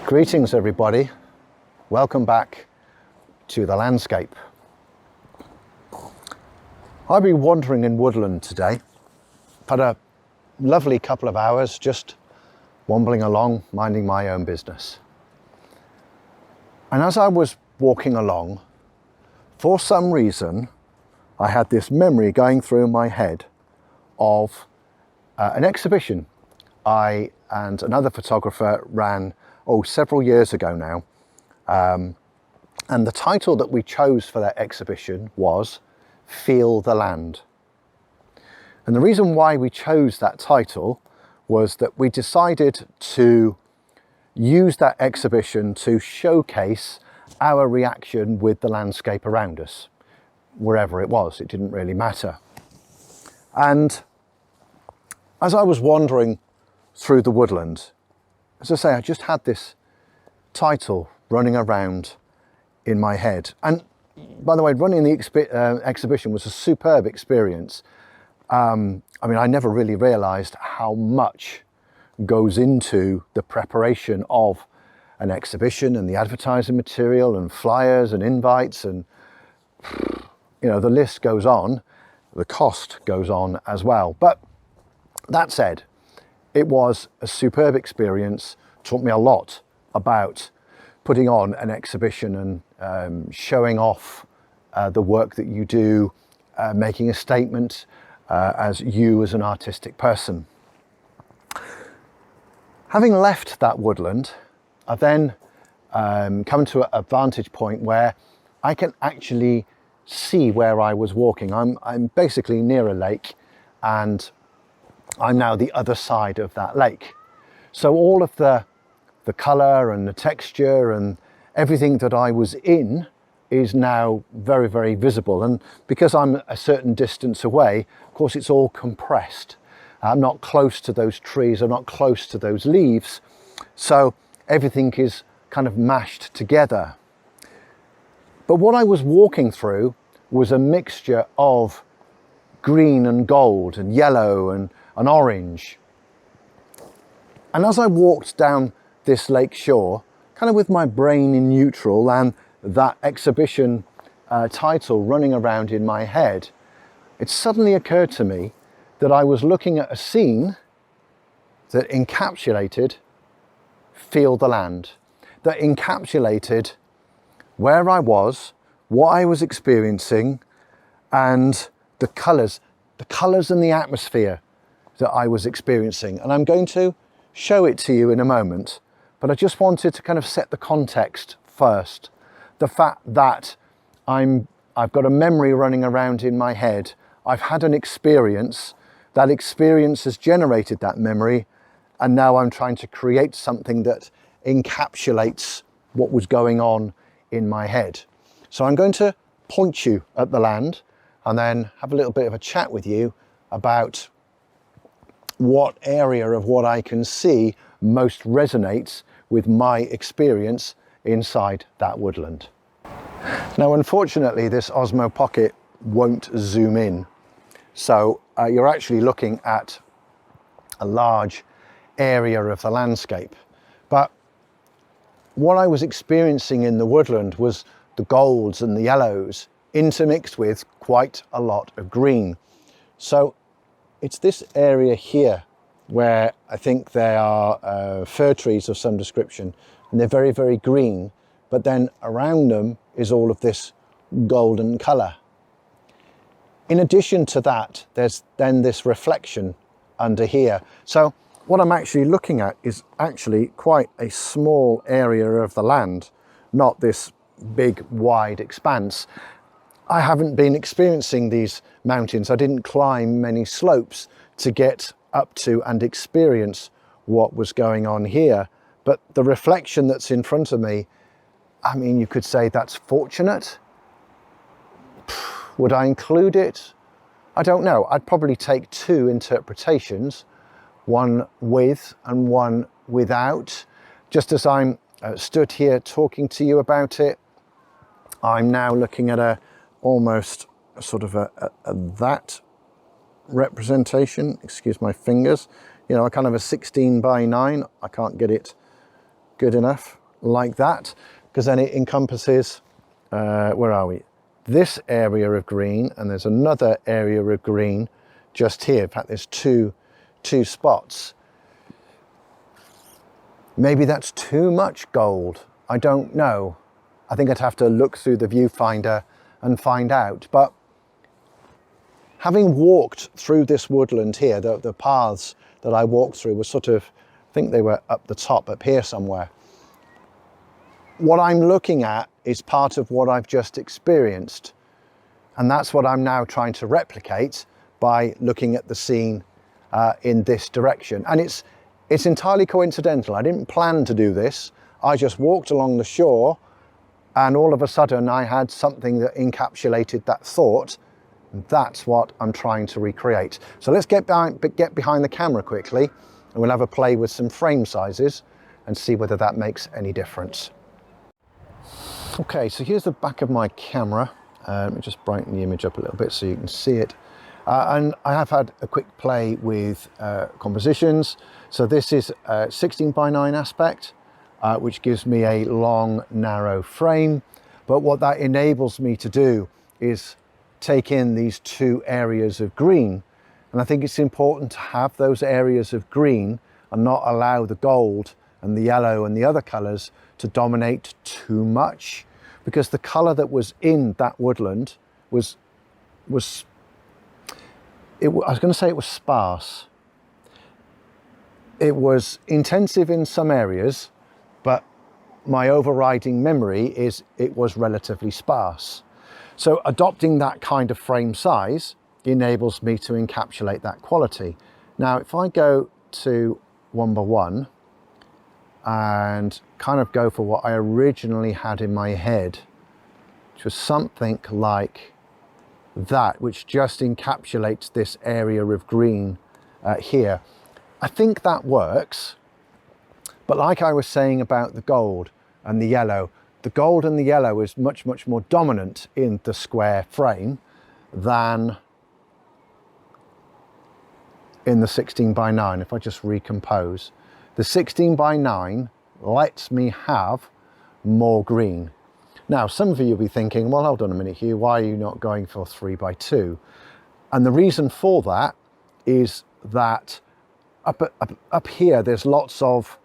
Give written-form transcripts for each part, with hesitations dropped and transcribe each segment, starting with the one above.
Greetings everybody, welcome back to the landscape. I've been wandering in woodland today. Had a lovely couple of hours just wambling along, minding my own business. And as I was walking along, for some reason, I had this memory going through my head of an exhibition I and another photographer ran several years ago now, and the title that we chose for that exhibition was Feel the Land. And the reason why we chose that title was that we decided to use that exhibition to showcase our reaction with the landscape around us, wherever it was. It didn't really matter. And as I was wandering through the woodland, as I say, I just had this title running around in my head. And by the way, running the exhibition was a superb experience. I mean, I never really realized how much goes into the preparation of an exhibition and the advertising material and flyers and invites, and you know, the list goes on, the cost goes on as well. But that said, it was a superb experience, taught me a lot about putting on an exhibition and showing off the work that you do, making a statement as you as an artistic person. Having left that woodland, I've then come to a vantage point where I can actually see where I was walking. I'm basically near a lake, and I'm now the other side of that lake. So all of the colour and the texture and everything that I was in is now very, very visible. And because I'm a certain distance away, of course, it's all compressed. I'm not close to those trees, I'm not close to those leaves. So everything is kind of mashed together. But what I was walking through was a mixture of green and gold and yellow and orange. And as I walked down this lake shore, kind of with my brain in neutral and that exhibition title running around in my head, it suddenly occurred to me that I was looking at a scene that encapsulated Feel the Land, that encapsulated where I was, what I was experiencing, and the colours and the atmosphere that I was experiencing. And I'm going to show it to you in a moment, but I just wanted to kind of set the context first. The fact that I've got a memory running around in my head. I've had an experience. That experience has generated that memory, and now I'm trying to create something that encapsulates what was going on in my head. So I'm going to point you at the land and then have a little bit of a chat with you about what area of what I can see most resonates with my experience inside that woodland. Now, unfortunately, this Osmo Pocket won't zoom in. So you're actually looking at a large area of the landscape. But what I was experiencing in the woodland was the golds and the yellows intermixed with quite a lot of green. So it's this area here where I think there are fir trees of some description, and they're very, very green, but then around them is all of this golden colour. In addition to that, there's then this reflection under here. So what I'm actually looking at is actually quite a small area of the land, not this big wide expanse. I haven't been experiencing these mountains. I didn't climb many slopes to get up to and experience what was going on here. But the reflection that's in front of me, I mean, you could say that's fortunate. Would I include it? I don't know. I'd probably take two interpretations, one with and one without. Just as I'm stood here talking to you about it, I'm now looking at almost sort of that representation. Excuse my fingers. You know, a kind of a 16 by 9. I can't get it good enough like that, because then it encompasses, where are we? This area of green, and there's another area of green just here. In fact, there's two spots. Maybe that's too much gold. I don't know. I think I'd have to look through the viewfinder and find out. But having walked through this woodland here, the paths that I walked through were sort of, I think they were up the top, up here somewhere. What I'm looking at is part of what I've just experienced. And that's what I'm now trying to replicate by looking at the scene in this direction. And it's entirely coincidental. I didn't plan to do this. I just walked along the shore, and all of a sudden I had something that encapsulated that thought. That's what I'm trying to recreate. So let's get behind the camera quickly, and we'll have a play with some frame sizes and see whether that makes any difference. Okay, so here's the back of my camera. Let me just brighten the image up a little bit so you can see it. And I have had a quick play with compositions. So this is a 16 by 9 aspect, which gives me a long, narrow frame. But what that enables me to do is take in these two areas of green. And I think it's important to have those areas of green and not allow the gold and the yellow and the other colors to dominate too much, because the color that was in that woodland I was going to say it was sparse. It was intensive in some areas, but my overriding memory is it was relatively sparse. So adopting that kind of frame size enables me to encapsulate that quality. Now, if I go to 1:1 and kind of go for what I originally had in my head, which was something like that, which just encapsulates this area of green here. I think that works, but like I was saying about the gold and the yellow is much, much more dominant in the square frame than in the 16 by 9. If I just recompose, the 16 by 9 lets me have more green. Now, some of you will be thinking, well, hold on a minute, Hugh, why are you not going for 3 by 2? And the reason for that is that up here, there's lots of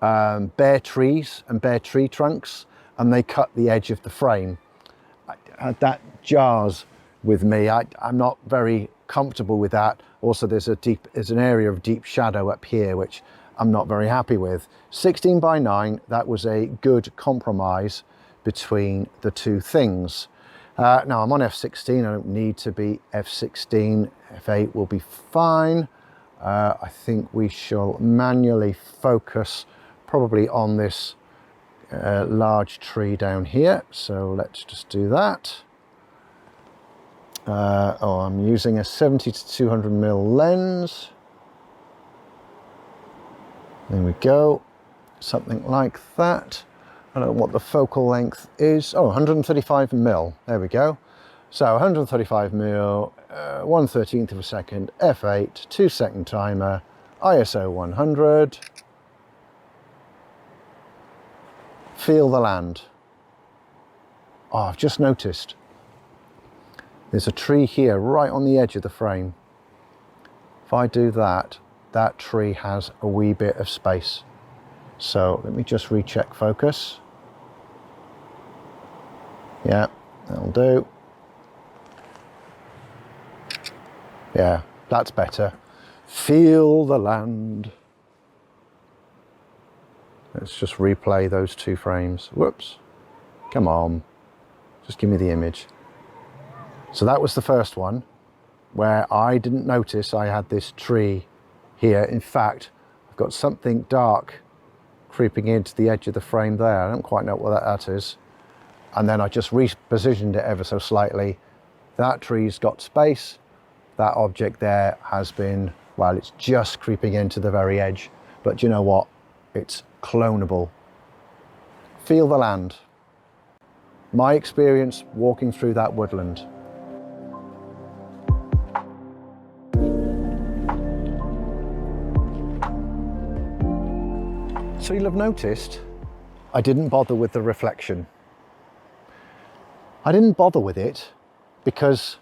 bare trees and bare tree trunks, and they cut the edge of the frame. That jars with me. I'm not very comfortable with that. Also, there's an area of deep shadow up here, which I'm not very happy with. 16 by 9, that was a good compromise between the two things. Now I'm on F16, I don't need to be F16, F8 will be fine. I think we shall manually focus probably on this large tree down here. So let's just do that. I'm using a 70 to 200mm lens. There we go, something like that. I don't know what the focal length is. 135mm, there we go. So 135mm, 1/13 of a second, f8, 2-second timer, ISO 100. Feel the land. Oh, I've just noticed there's a tree here right on the edge of the frame. If I do that, that tree has a wee bit of space. So let me just recheck focus. Yeah, that'll do. Yeah, that's better. Feel the land. Let's just replay those two frames. Whoops. Come on. Just give me the image. So that was the first one where I didn't notice I had this tree here. In fact, I've got something dark creeping into the edge of the frame there. I don't quite know what that is. And then I just repositioned it ever so slightly. That tree's got space. that object there has been, well, it's just creeping into the very edge, but do you know what? It's clonable. Feel the land. My experience walking through that woodland. So you'll have noticed I didn't bother with the reflection. I didn't bother with it because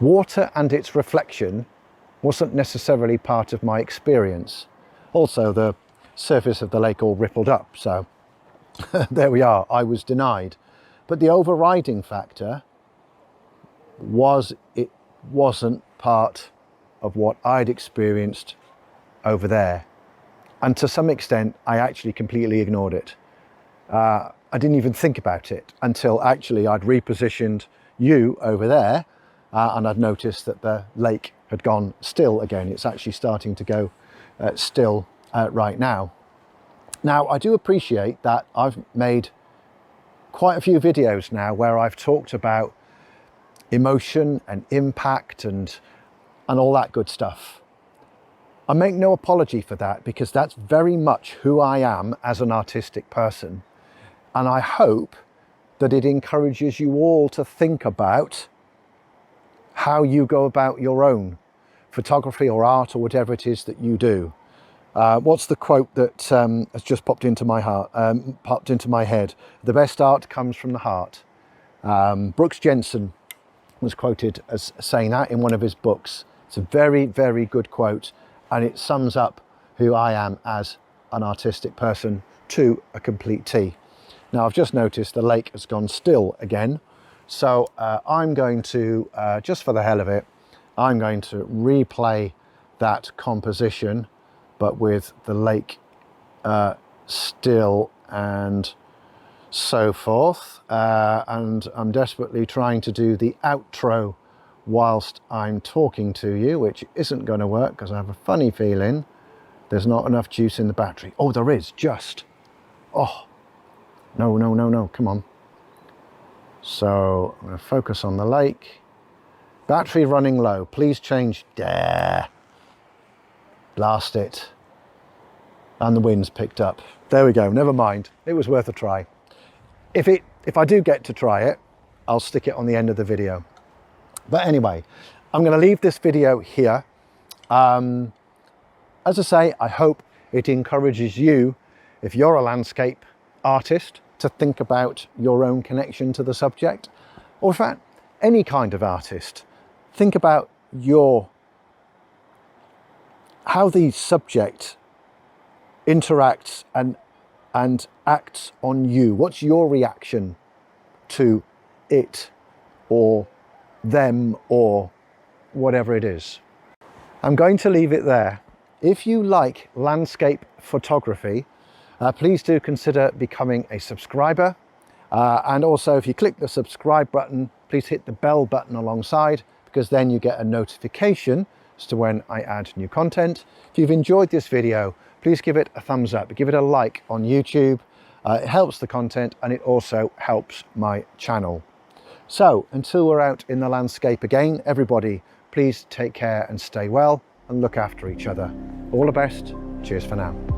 water and its reflection wasn't necessarily part of my experience. Also, the surface of the lake all rippled up, so there we are, I was denied. But the overriding factor was it wasn't part of what I'd experienced over there. And to some extent, I actually completely ignored it. I didn't even think about it until actually I'd repositioned you over there and I'd noticed that the lake had gone still again. It's actually starting to go still right now. Now, I do appreciate that I've made quite a few videos now where I've talked about emotion and impact and all that good stuff. I make no apology for that because that's very much who I am as an artistic person. And I hope that it encourages you all to think about how you go about your own photography or art or whatever it is that you do. What's the quote that has just popped into my head? The best art comes from the heart. Brooks Jensen was quoted as saying that in one of his books. It's a very, very good quote, and it sums up who I am as an artistic person to a complete T. Now, I've just noticed the lake has gone still again, so I'm going to, just for the hell of it, I'm going to replay that composition, but with the lake still and so forth. And I'm desperately trying to do the outro whilst I'm talking to you, which isn't going to work because I have a funny feeling there's not enough juice in the battery. Oh, there is, just. Oh, no, come on. So I'm going to focus on the lake. Battery running low. Please change. There. Blast it. And the wind's picked up. There we go. Never mind. It was worth a try. If I do get to try it, I'll stick it on the end of the video. But anyway, I'm going to leave this video here. As I say, I hope it encourages you, if you're a landscape artist, to think about your own connection to the subject, or in fact, any kind of artist. Think about how the subject interacts and acts on you. What's your reaction to it or them or whatever it is? I'm going to leave it there. If you like landscape photography, please do consider becoming a subscriber. And also, if you click the subscribe button, please hit the bell button alongside, because then you get a notification as to when I add new content. If you've enjoyed this video, please give it a thumbs up, give it a like on YouTube. It helps the content and it also helps my channel. So until we're out in the landscape again, everybody, please take care and stay well and look after each other. All the best. Cheers for now.